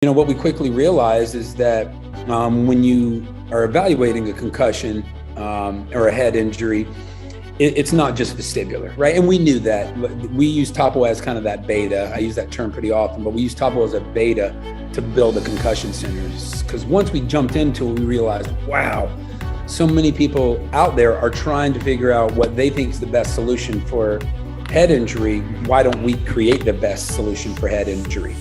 What we quickly realized is that when you are evaluating a concussion or a head injury, it's not just vestibular, right? And we knew that. We use topo as kind of that beta. I use that term pretty often, but we use topo as a beta to build the concussion centers. Because once we jumped into it, we realized, wow, so many people out there are trying to figure out what they think is the best solution for head injury. Why don't we create the best solution for head injury?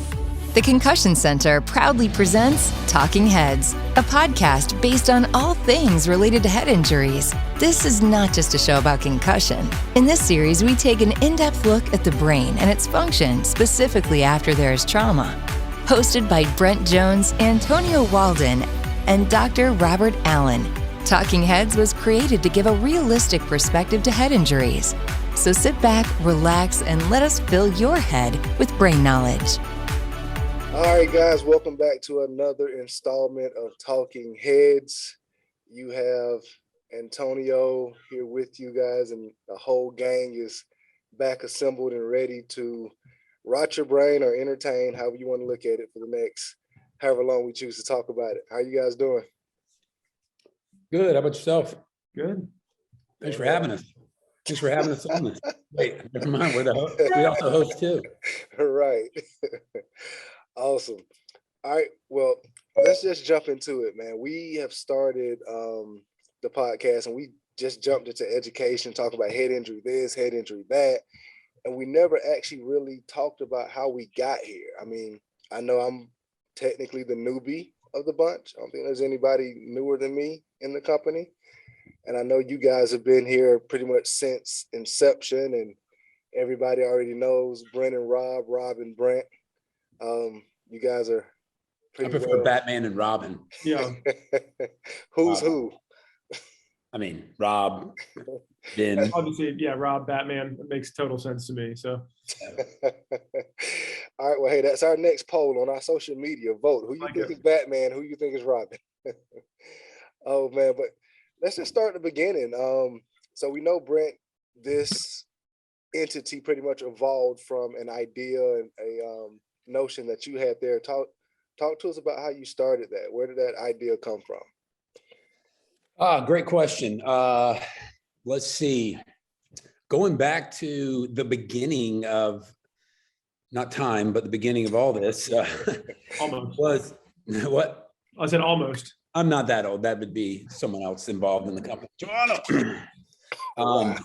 The Concussion Center proudly presents Talk-N-Headz, a podcast based on all things related to head injuries. This is not just a show about concussion. In this series, we take an in-depth look at the brain and its function specifically after there is trauma. Hosted by Brent Jones, Antonio Walden, and Dr. Robert Allen, Talk-N-Headz was created to give a realistic perspective to head injuries. So sit back, relax, and let us fill your head with brain knowledge. All right, guys, welcome back to another installment of Talk-N-Headz. You have Antonio here with you guys, and the whole gang is back assembled and ready to rot your brain or entertain, however you want to look at it, for the next however long we choose to talk about it. How you guys doing? Good. How about yourself? Good. Thanks for having us. Thanks for having us on this. Wait, never mind. We're the host. We also host too. Right. Awesome. All right. Well, let's just jump into it, man. We have started the podcast, and we just jumped into education, talking about head injury this, head injury that, and we never actually really talked about how we got here. I mean, I know I'm technically the newbie of the bunch. I don't think there's anybody newer than me in the company, and I know you guys have been here pretty much since inception, and everybody already knows Brent and Rob and Brent. You guys are pretty I prefer Batman and Robin. Yeah. Who's who? I mean, Rob, Ben. Obviously, yeah, Rob, Batman. It makes total sense to me. So All right, well, hey, that's our next poll on our social media. Vote. Who you Like think it. is Batman? Who you think is Robin? Oh man, but let's just start at the beginning. So we know, Brent, this entity pretty much evolved from an idea and a notion that you had there. Talk to us about how you started that. Where did that idea come from? Great question. Let's see. Going back to the beginning of, not time, but the beginning of all this almost. was what? I said almost. I'm not that old. That would be someone else involved in the company. Joanna. Wow.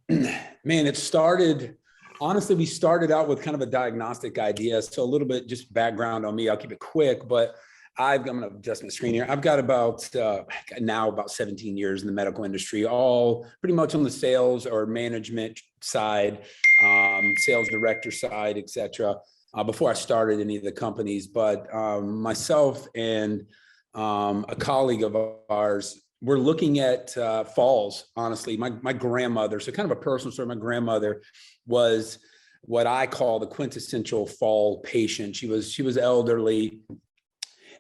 Man, it started, honestly, we started out with kind of a diagnostic idea. So a little bit just background on me. I'll keep it quick, but I'm going to adjust my screen here. I've got about 17 years in the medical industry, all pretty much on the sales or management side, sales director side, et cetera, before I started any of the companies. But myself and a colleague of ours, we're looking at falls, honestly. My grandmother, so kind of a personal story, my grandmother was what I call the quintessential fall patient. She was elderly,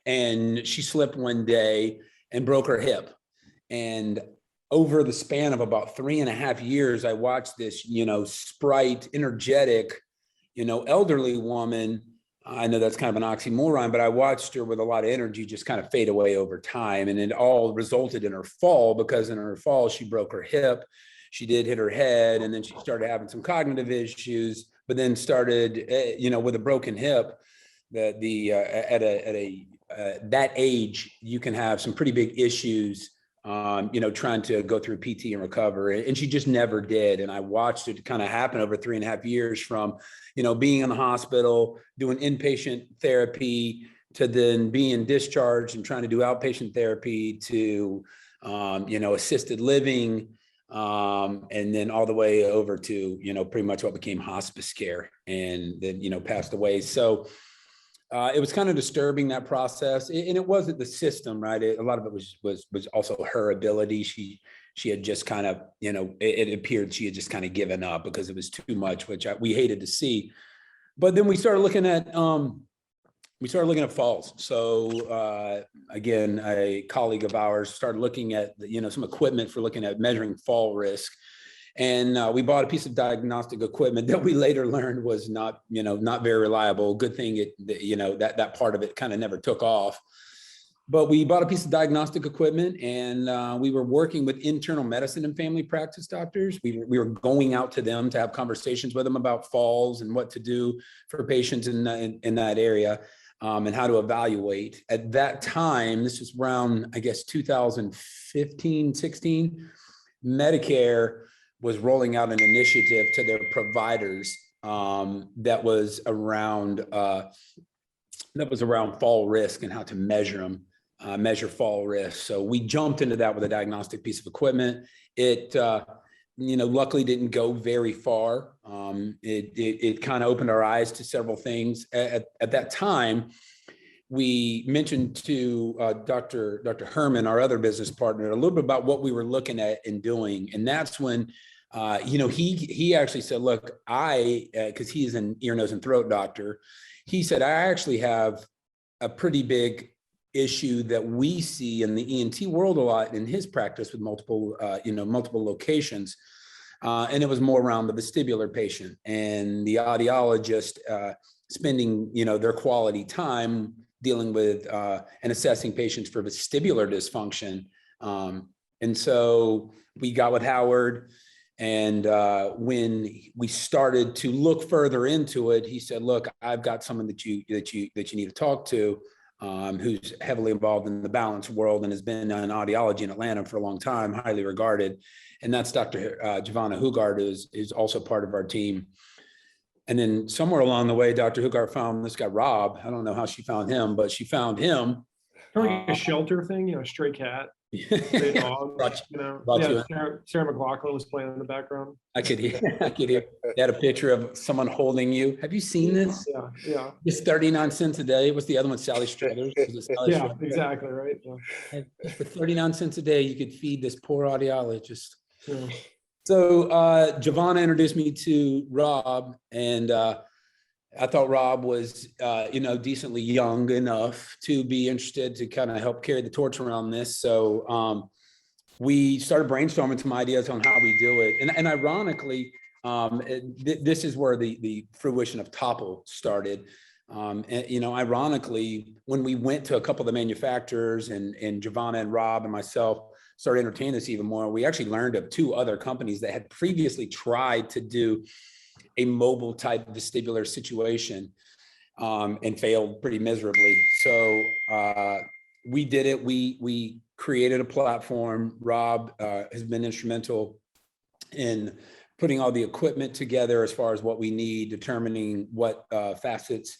and she slipped one day and broke her hip. And over the span of about 3.5 years, I watched this, sprite, energetic, elderly woman. I know that's kind of an oxymoron, but I watched her with a lot of energy just kind of fade away over time. And it all resulted in her fall, because in her fall, she broke her hip. She did hit her head, and then she started having some cognitive issues, but then started, with a broken hip, that that age, you can have some pretty big issues, trying to go through PT and recover. And she just never did. And I watched it kind of happen over 3.5 years from, being in the hospital, doing inpatient therapy, to then being discharged and trying to do outpatient therapy, to, assisted living, and then all the way over to, pretty much what became hospice care, and then, passed away. So it was kind of disturbing, that process. And it wasn't the system, right? A lot of it was also her ability. She had just kind of, it appeared she had just kind of given up because it was too much, which we hated to see. But then we started looking at falls. So again, a colleague of ours started looking at, some equipment for looking at measuring fall risk. And we bought a piece of diagnostic equipment that we later learned was not very reliable. Good thing that part of it kind of never took off. But we bought a piece of diagnostic equipment, and we were working with internal medicine and family practice doctors. We were going out to them to have conversations with them about falls and what to do for patients in that area, and how to evaluate. At that time, this was around, I guess, 2015, 16, Medicare was rolling out an initiative to their providers that was around fall risk and how to measure them. Measure fall risk. So we jumped into that with a diagnostic piece of equipment. It, luckily didn't go very far. It kind of opened our eyes to several things. At that time, we mentioned to Dr. Herman, our other business partner, a little bit about what we were looking at and doing. And that's when, he actually said, look, because he's an ear, nose, and throat doctor, he said, I actually have a pretty big issue that we see in the ENT world a lot in his practice with multiple locations. And it was more around the vestibular patient and the audiologist spending, their quality time dealing with and assessing patients for vestibular dysfunction. And so we got with Howard, and when we started to look further into it, he said, look, I've got someone that you need to talk to, who's heavily involved in the balance world and has been in audiology in Atlanta for a long time, highly regarded. And that's Dr. Giovanna Hugard, who's also part of our team. And then somewhere along the way, Dr. Hugard found this guy, Rob. I don't know how she found him, but she found him. Kind of like a shelter thing, stray cat, stray dog. Sarah McLachlan was playing in the background. I could hear. They had a picture of someone holding you. Have you seen this? Yeah. It's 39 cents a day. What's the other one? Sally Struthers. Exactly. Right. Yeah. For 39 cents a day, you could feed this poor audiologist. Yeah. So Giovanna introduced me to Rob, and I thought Rob was, decently young enough to be interested to kind of help carry the torch around this. So we started brainstorming some ideas on how we do it. And ironically, this is where the fruition of Topple started. Ironically, when we went to a couple of the manufacturers and Giovanna and Rob and myself started entertaining this even more, we actually learned of two other companies that had previously tried to do a mobile type vestibular situation and failed pretty miserably. So we did it. We created a platform. Rob has been instrumental in putting all the equipment together as far as what we need, determining what facets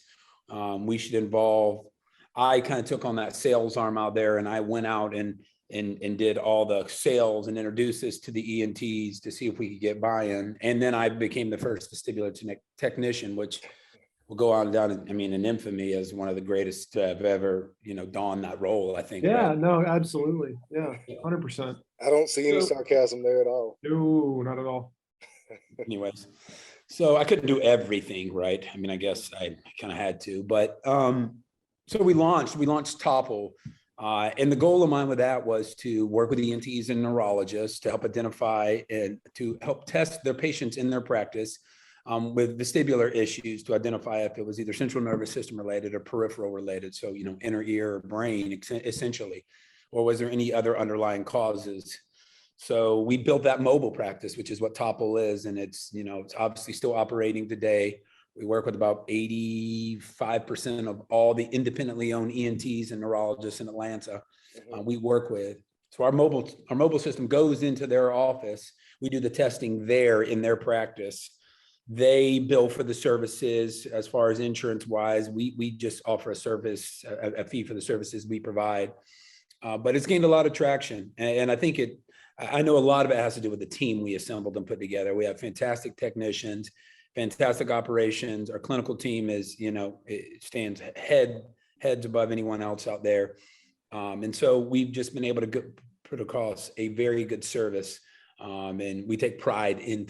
we should involve. I kind of took on that sales arm out there, and I went out and did all the sales and introduced this to the ENTs to see if we could get buy-in. And then I became the first vestibular technician, which will go on down in infamy as one of the greatest to have ever, donned that role, I think. Yeah, no, absolutely. Yeah, 100%. I don't see any sarcasm there at all. No, not at all. Anyways, so I couldn't do everything, right? I guess I kind of had to, but so we launched Topple. And the goal of mine with that was to work with ENTs and neurologists to help identify and to help test their patients in their practice with vestibular issues, to identify if it was either central nervous system related or peripheral related. So, inner ear or brain essentially, or was there any other underlying causes? So we built that mobile practice, which is what Topple is. And it's obviously still operating today. We work with about 85% of all the independently owned ENTs and neurologists in Atlanta. We work with. So our mobile system goes into their office. We do the testing there in their practice. They bill for the services. As far as insurance wise, we just offer a service, a fee for the services we provide. But it's gained a lot of traction, and I think I know a lot of it has to do with the team we assembled and put together. We have fantastic technicians, fantastic operations. Our clinical team is, it stands heads above anyone else out there. And so we've just been able to put across a very good service. And we take pride in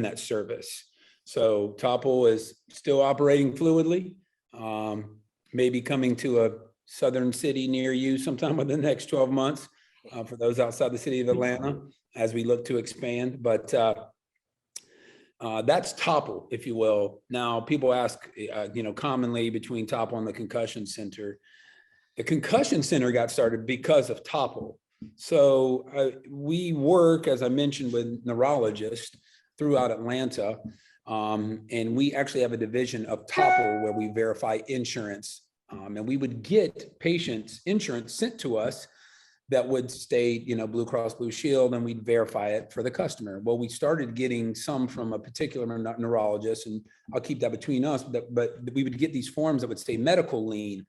that service. So Topple is still operating fluidly, maybe coming to a southern city near you sometime within the next 12 months for those outside the city of Atlanta as we look to expand. But That's TOPL, if you will. Now, people ask, commonly between TOPL and the Concussion Center. The Concussion Center got started because of TOPL. So we work, as I mentioned, with neurologists throughout Atlanta. And we actually have a division of TOPL where we verify insurance. And we would get patients' insurance sent to us that would state, Blue Cross Blue Shield, and we'd verify it for the customer. Well, we started getting some from a particular neurologist, and I'll keep that between us, but we would get these forms that would say medical lien.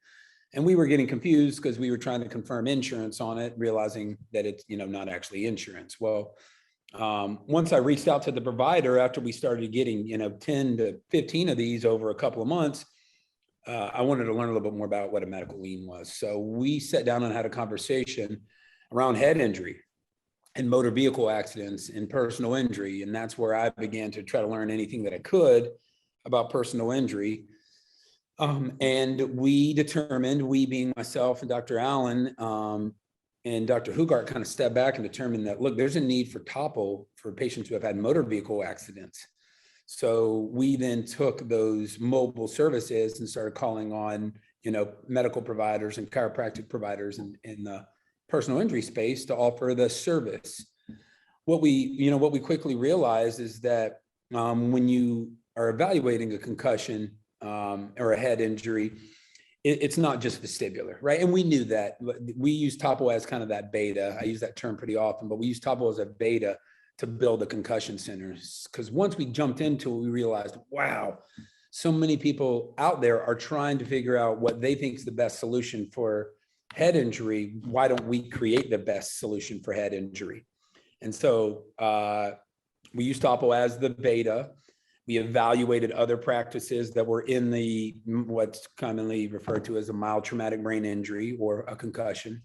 And we were getting confused because we were trying to confirm insurance on it, realizing that it's, not actually insurance. Well, once I reached out to the provider after we started getting, 10 to 15 of these over a couple of months, I wanted to learn a little bit more about what a medical lien was. So we sat down and had a conversation around head injury and motor vehicle accidents and personal injury. And that's where I began to try to learn anything that I could about personal injury. And we determined, we being myself and Dr. Allen and Dr. Hugart, kind of stepped back and determined that, look, there's a need for TOPL for patients who have had motor vehicle accidents. So we then took those mobile services and started calling on, medical providers and chiropractic providers in the personal injury space to offer the service. What we quickly realized is that when you are evaluating a concussion or a head injury, it's not just vestibular, right? And we knew that. We use TOPL as kind of that beta. I use that term pretty often, but we use TOPL as a beta to build the concussion centers. Because once we jumped into it, we realized, wow, so many people out there are trying to figure out what they think is the best solution for head injury. Why don't we create the best solution for head injury? And so we use TOPL as the beta. We evaluated other practices that were in the what's commonly referred to as a mild traumatic brain injury or a concussion.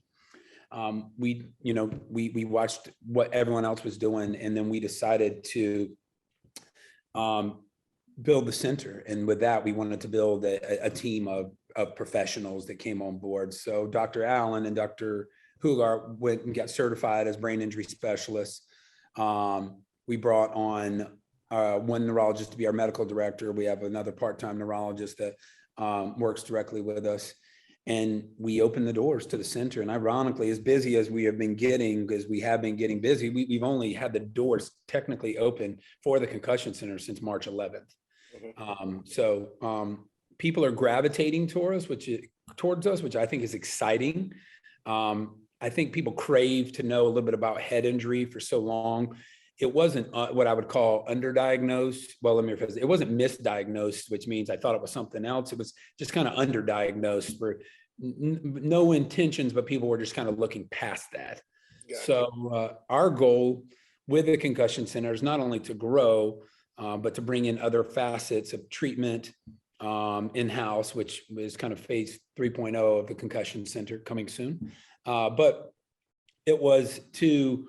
We watched what everyone else was doing, and then we decided to build the center. And with that, we wanted to build a team of professionals that came on board. So Dr. Allen and Dr. Hugart went and got certified as brain injury specialists. We brought on one neurologist to be our medical director. We have another part-time neurologist that works directly with us. And we opened the doors to the center. And ironically, as busy as we have been getting, because we have been getting busy, we've only had the doors technically open for the concussion center since March 11th. So people are gravitating towards us, which I think is exciting. I think people crave to know a little bit about head injury for so long. It wasn't what I would call underdiagnosed. Well, let me rephrase it. It wasn't misdiagnosed, which means I thought it was something else. It was just kind of underdiagnosed for no intentions, but people were just kind of looking past that. Gotcha. So our goal with the Concussion Center is not only to grow, but to bring in other facets of treatment in-house, which is kind of phase 3.0 of the Concussion Center coming soon. But it was to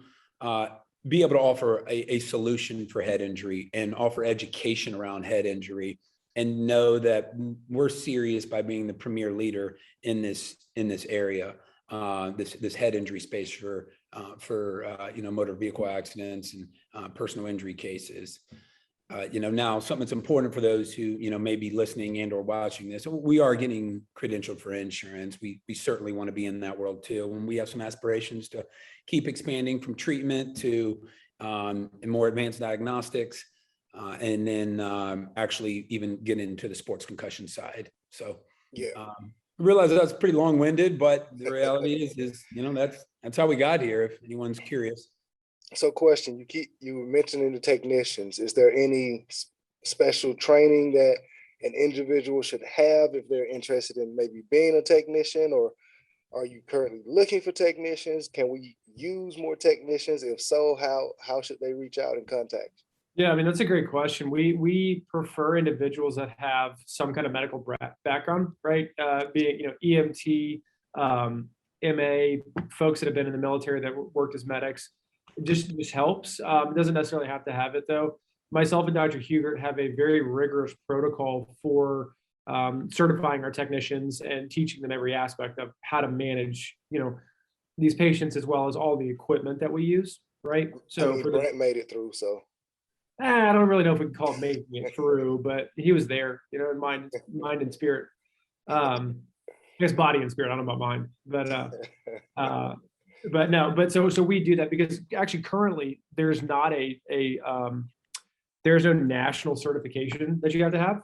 be able to offer a solution for head injury and offer education around head injury, and know that we're serious by being the premier leader in this area, this head injury space for motor vehicle accidents and personal injury cases. Now something that's important for those who, may be listening and or watching this, we are getting credentialed for insurance. We certainly want to be in that world too. And we have some aspirations to keep expanding from treatment to more advanced diagnostics, and then actually even get into the sports concussion side. So yeah, I realize that's pretty long-winded, but the reality is that's how we got here, if anyone's curious. So question, you were mentioning the technicians. Is there any special training that an individual should have if they're interested in maybe being a technician, or are you currently looking for technicians? Can we use more technicians? If so, how should they reach out and contact? Yeah, I mean, that's a great question. We prefer individuals that have some kind of medical background, right? Be it, EMT, MA, folks that have been in the military that worked as medics. It just helps. It doesn't necessarily have to have it though. Myself and Dr. Hugart have a very rigorous protocol for certifying our technicians and teaching them every aspect of how to manage, these patients, as well as all the equipment that we use, right? So Brent made it through, so. I don't really know if we can call it making it through, but he was there, you know, in mind and spirit. I guess body and spirit. I don't know about mind, but no, but so we do that because actually currently there's not there's no national certification that you have to have.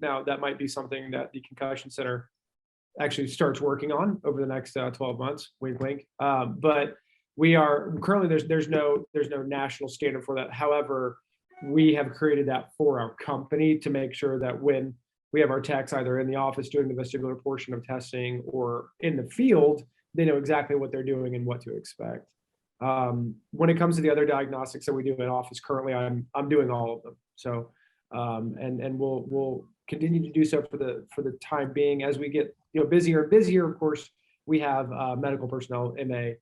Now that might be something that the Concussion Center actually starts working on over the next 12 months. Wink, wink. But we are currently there's no national standard for that. However, we have created that for our company to make sure that when we have our techs either in the office doing the vestibular portion of testing or in the field, they know exactly what they're doing and what to expect. When it comes to the other diagnostics that we do in office currently, I'm doing all of them. So, and we'll continue to do so for the time being as we get busier and busier. Of course, we have medical personnel, MA,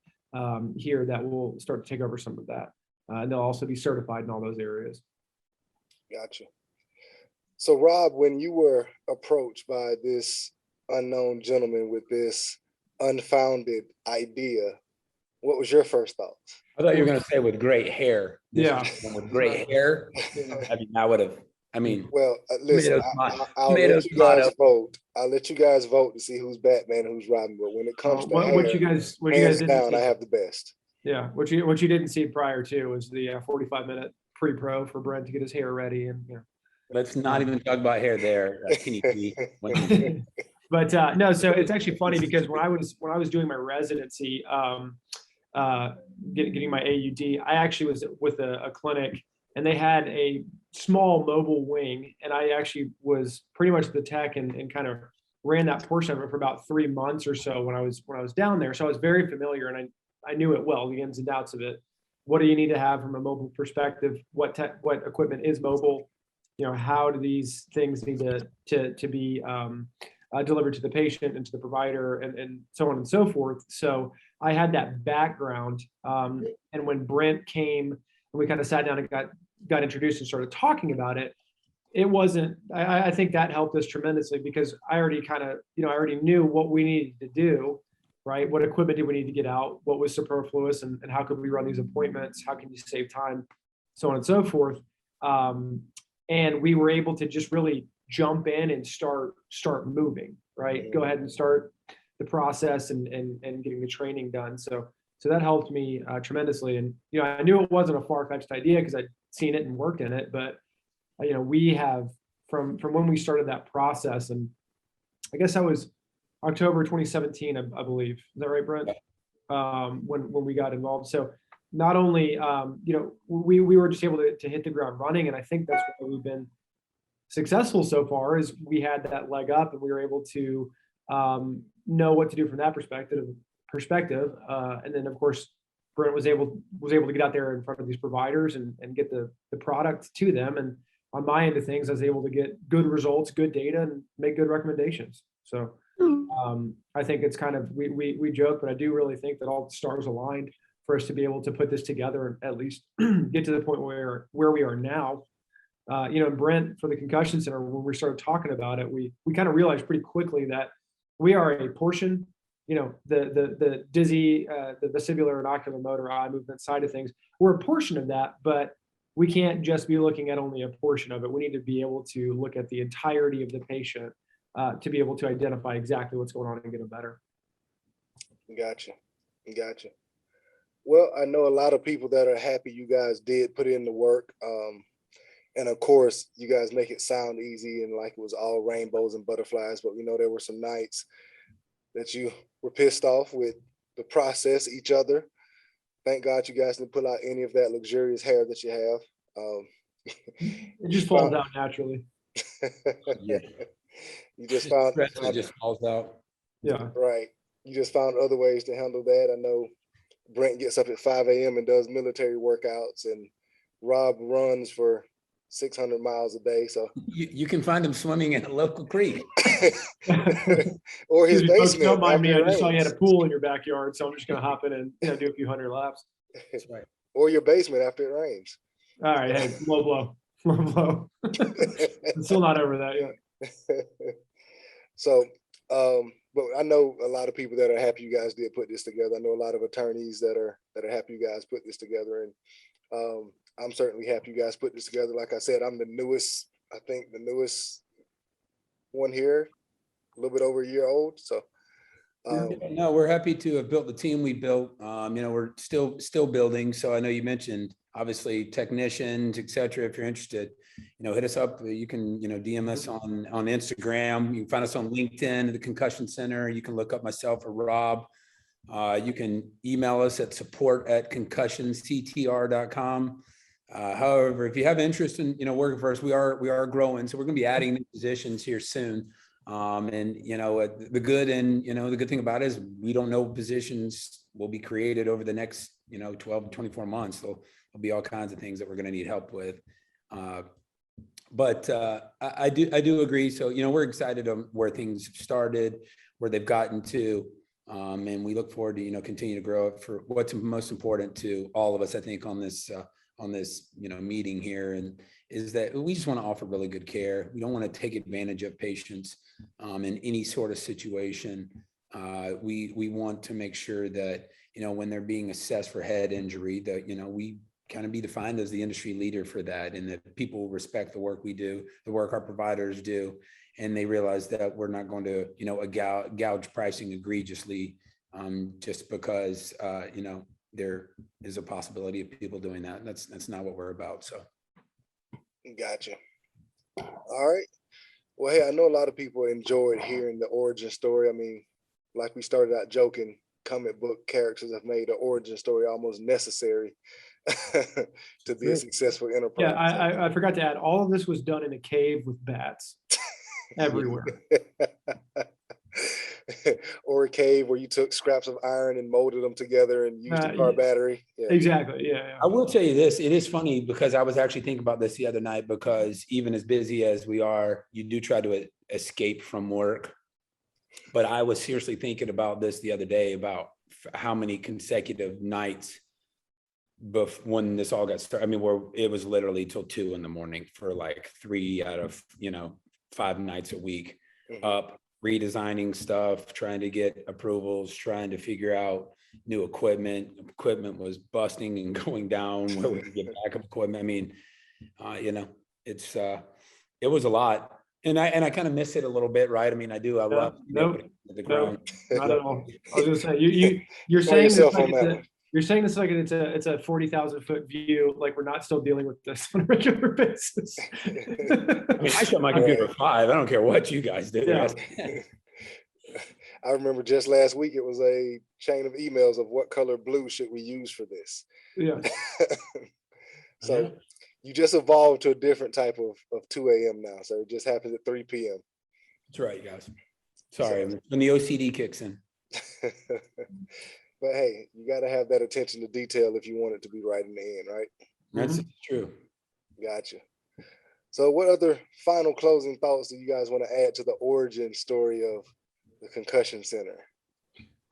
here that will start to take over some of that, and they'll also be certified in all those areas. Gotcha. So, Rob, when you were approached by this unknown gentleman with this unfounded idea, what was your first thoughts? I thought you were going to say with great hair. Yeah. With great hair. I mean, I would have. I mean, well, listen, I'll let you guys vote. I'll let you guys vote to see who's Batman and who's Robin. But when it comes to hair, what you guys didn't down, see, I have the best. Yeah, what you didn't see prior to was the 45-minute pre-pro for Brent to get his hair ready, and let's not even talk about hair there. But no, so it's actually funny because when I was doing my residency, getting my AUD, I actually was with a clinic, and they had a small mobile wing, and I actually was pretty much the tech and kind of ran that portion of it for about 3 months or so when I was down there. So I was very familiar, and I knew it well, the ins and outs of it. What do you need to have from a mobile perspective? What equipment is mobile? How do these things need to be delivered to the patient and to the provider, and so on and so forth. So I had that background, and when Brent came and we kind of sat down and got introduced and started talking about it, it wasn't. I think that helped us tremendously because I already I already knew what we needed to do, right? What equipment did we need to get out? What was superfluous, and how could we run these appointments? How can you save time, so on and so forth. And we were able to just really jump in and start moving, right? Go ahead and start the process and getting the training done. So that helped me tremendously. And I knew it wasn't a far-fetched idea because I'd seen it and worked in it. But we have from when we started that process, and I guess that was October 2017, I believe. Is that right, Brent? When we got involved. So not only we were just able to hit the ground running, and I think that's why we've been successful so far, is we had that leg up and we were able to know what to do from that perspective. And then of course, Brent was able to get out there in front of these providers and get the product to them. And on my end of things, I was able to get good results, good data, and make good recommendations. So I think it's kind of, we joke, but I do really think that all the stars aligned for us to be able to put this together and at least get to the point where we are now. Brent, for the Concussion Center, when we started talking about it, we kind of realized pretty quickly that we are a portion, the dizzy, the vestibular and oculomotor eye movement side of things. We're a portion of that, but we can't just be looking at only a portion of it. We need to be able to look at the entirety of the patient to be able to identify exactly what's going on and get them better. Gotcha. Well, I know a lot of people that are happy you guys did put in the work. And of course, you guys make it sound easy and like it was all rainbows and butterflies, but we know there were some nights that you were pissed off with the process, each other. Thank God you guys didn't pull out any of that luxurious hair that you have. It just falls out naturally. Yeah. You just found it just falls out. Yeah. Right. You just found other ways to handle that. I know Brent gets up at 5 a.m. and does military workouts, and Rob runs for 600 miles a day. So you can find him swimming in a local creek. Or his basement. Don't mind me. I just saw you had a pool in your backyard, so I'm just going to hop in and do a few hundred laps. That's right. Or your basement after it rains. All right. Hey, low blow. I'm still not over that yet. So, but I know a lot of people that are happy you guys did put this together. I know a lot of attorneys that are happy you guys put this together. And I'm certainly happy you guys put this together. Like I said, I'm the newest one here, a little bit over a year old. So No, we're happy to have built the team we built. We're still building. So I know you mentioned obviously technicians, et cetera. If you're interested, hit us up. You can, DM us on Instagram. You can find us on LinkedIn at the Concussion Center. You can look up myself or Rob. You can email us at support@concussionstr.com. However, if you have interest in, working for us, we are growing. So we're going to be adding new positions here soon. The good thing about it is we don't know positions will be created over the next, 12 to 24 months. So there'll be all kinds of things that we're going to need help with. But I do agree. So, we're excited on where things started, where they've gotten to, and we look forward to, continue to grow it for what's most important to all of us, I think, on this meeting here, and is that we just want to offer really good care. We don't want to take advantage of patients in any sort of situation. We want to make sure that, when they're being assessed for head injury, that, we kind of be defined as the industry leader for that, and that people respect the work we do, the work our providers do, and they realize that we're not going to, gouge pricing egregiously just because, there is a possibility of people doing that. That's not what we're about. So. Gotcha. All right. Well, hey, I know a lot of people enjoyed hearing the origin story. I mean, like we started out joking, comic book characters have made the origin story almost necessary to be a successful enterprise. Yeah, I forgot to add, all of this was done in a cave with bats everywhere. Or a cave where you took scraps of iron and molded them together and used a car battery. Yeah. Exactly. Yeah. I will tell you this, it is funny because I was actually thinking about this the other night, because even as busy as we are, you do try to escape from work. But I was seriously thinking about this the other day, about how many consecutive nights when this all got started. I mean, where it was literally till 2 a.m. for like 3 out of, 5 nights a week, up redesigning stuff, trying to get approvals, trying to figure out new equipment. Equipment was busting and going down where we could get backup equipment. I mean, it was a lot. And I kind of miss it a little bit, right? I mean, I do. I love the ground. Not at all. I was gonna say you're saying this like you're saying this like it's a 40,000-foot view, like we're not still dealing with this on a regular basis. I mean, I shut my computer at 5. I don't care what you guys do. Yeah. I remember just last week it was a chain of emails of what color blue should we use for this. Yeah. So you just evolved to a different type of 2 a.m. now. So it just happens at 3 p.m. That's right, guys. Sorry, when the OCD kicks in. But hey, you got to have that attention to detail if you want it to be right in the end, right? That's true. Gotcha. So what other final closing thoughts do you guys want to add to the origin story of the Concussion Center?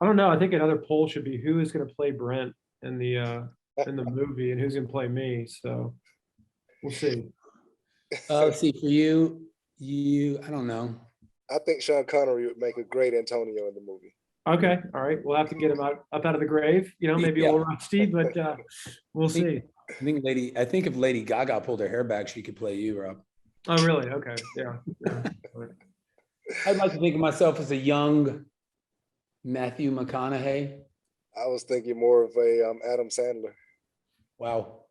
I don't know. I think another poll should be who is going to play Brent in the movie and who's going to play me. So we'll see. Let's see, for you, I don't know. I think Sean Connery would make a great Antonio in the movie. Okay. All right. We'll have to get him up out of the grave, maybe a little rusty, but we'll see. I think if Lady Gaga pulled her hair back, she could play you, Rob. Oh, really? Okay. Yeah. I'd like to think of myself as a young Matthew McConaughey. I was thinking more of a Adam Sandler. Wow.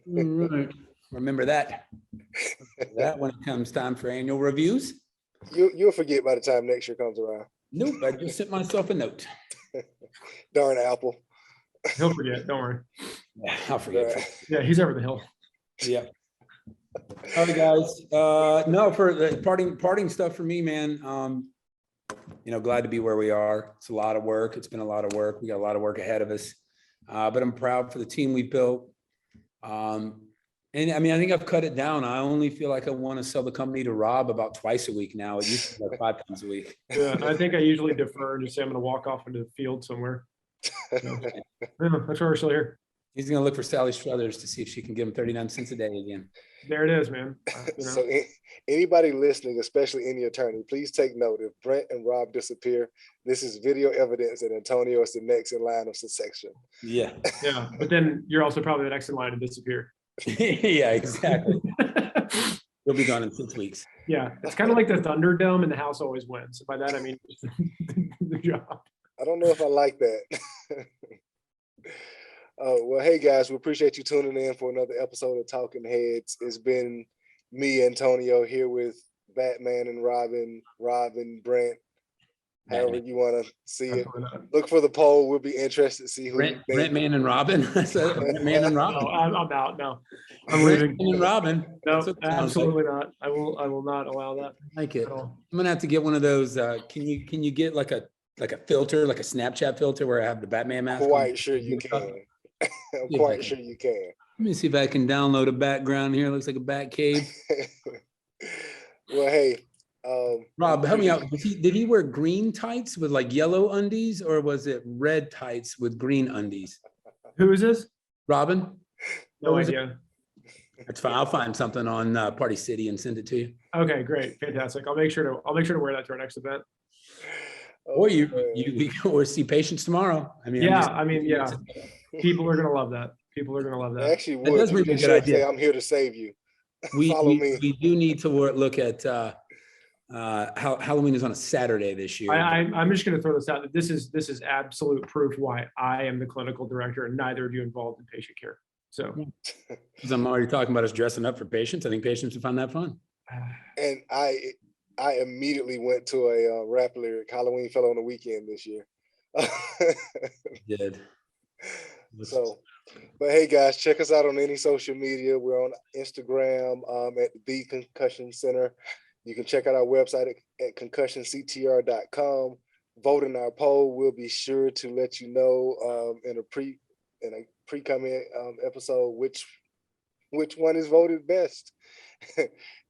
Right. Remember that. When it comes time for annual reviews. You'll forget by the time next year comes around. Nope, I just sent myself a note. Darn Apple. He'll forget. Don't worry. Yeah, I'll forget. Right. Yeah, he's over the hill. Yeah. All right, guys. No, for the parting stuff for me, man. Glad to be where we are. It's a lot of work. It's been a lot of work. We got a lot of work ahead of us. But I'm proud for the team we built. And I mean, I think I've cut it down. I only feel like I want to sell the company to Rob about twice a week now. It used to be like 5 times a week. Yeah, I think I usually defer and just say I'm going to walk off into the field somewhere. Yeah, that's why we're still here. He's going to look for Sally Struthers to see if she can give him 39 cents a day again. There it is, man. So anybody listening, especially any attorney, please take note. If Brent and Rob disappear, this is video evidence that Antonio is the next in line of succession. Yeah. Yeah, but then you're also probably the next in line to disappear. Yeah, exactly. You'll be gone in 6 weeks. Yeah, it's kind of like the Thunderdome, and the house always wins. By that I mean the job. I don't know if I like that. Well, hey guys, we appreciate you tuning in for another episode of Talk-N-Headz. It's been me, Antonio, here with Batman and Robin, Brent, however you want to see it. Look for the poll. We'll be interested to see who. Brent, Man, and Robin. Brent, Man, and Robin. No, I'm out. No, I'm leaving. Brent and Robin. No, absolutely not. I will not allow that. I like it. I'm gonna have to get one of those. Can you get like a filter, like a Snapchat filter, where I have the Batman mask? Quite sure you can. I'm quite sure you can. Let me see if I can download a background here. It looks like a bat cave. Well, hey, Rob, help me out. Did he wear green tights with like yellow undies, or was it red tights with green undies? Who is this? Robin? No idea. That's fine. I'll find something on Party City and send it to you. Okay, great, fantastic. I'll make sure to wear that to our next event. Or or see patients tomorw. Yeah. People are gonna love that. I actually would. That does bring me a good idea. I'm here to save you. Follow me. We do need to look at how Halloween is on a Saturday this year. I'm just gonna throw this out. This is absolute proof why I am the clinical director and neither of you involved in patient care. So, because I'm already talking about us dressing up for patients. I think patients would find that fun. And I immediately went to a rap lyric. Halloween fell on the weekend this year. Did. So, but hey guys, check us out on any social media. We're on Instagram at the Concussion Center. You can check out our website at concussionctr.com. Vote in our poll. We'll be sure to let you know in a pre-coming episode which one is voted best.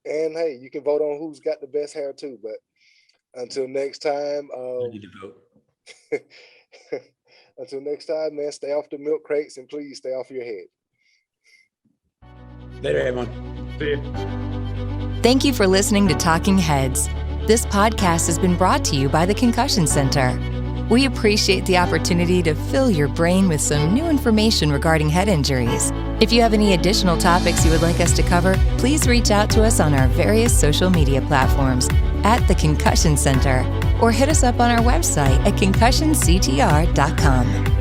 And hey, you can vote on who's got the best hair too. But until next time, I need to vote. Until next time, man, stay off the milk crates and please stay off your head. Later, everyone. See you. Thank you for listening to Talking Heads. This podcast has been brought to you by the Concussion Center. We appreciate the opportunity to fill your brain with some new information regarding head injuries. If you have any additional topics you would like us to cover, please reach out to us on our various social media platforms at the Concussion Center or hit us up on our website at concussionctr.com.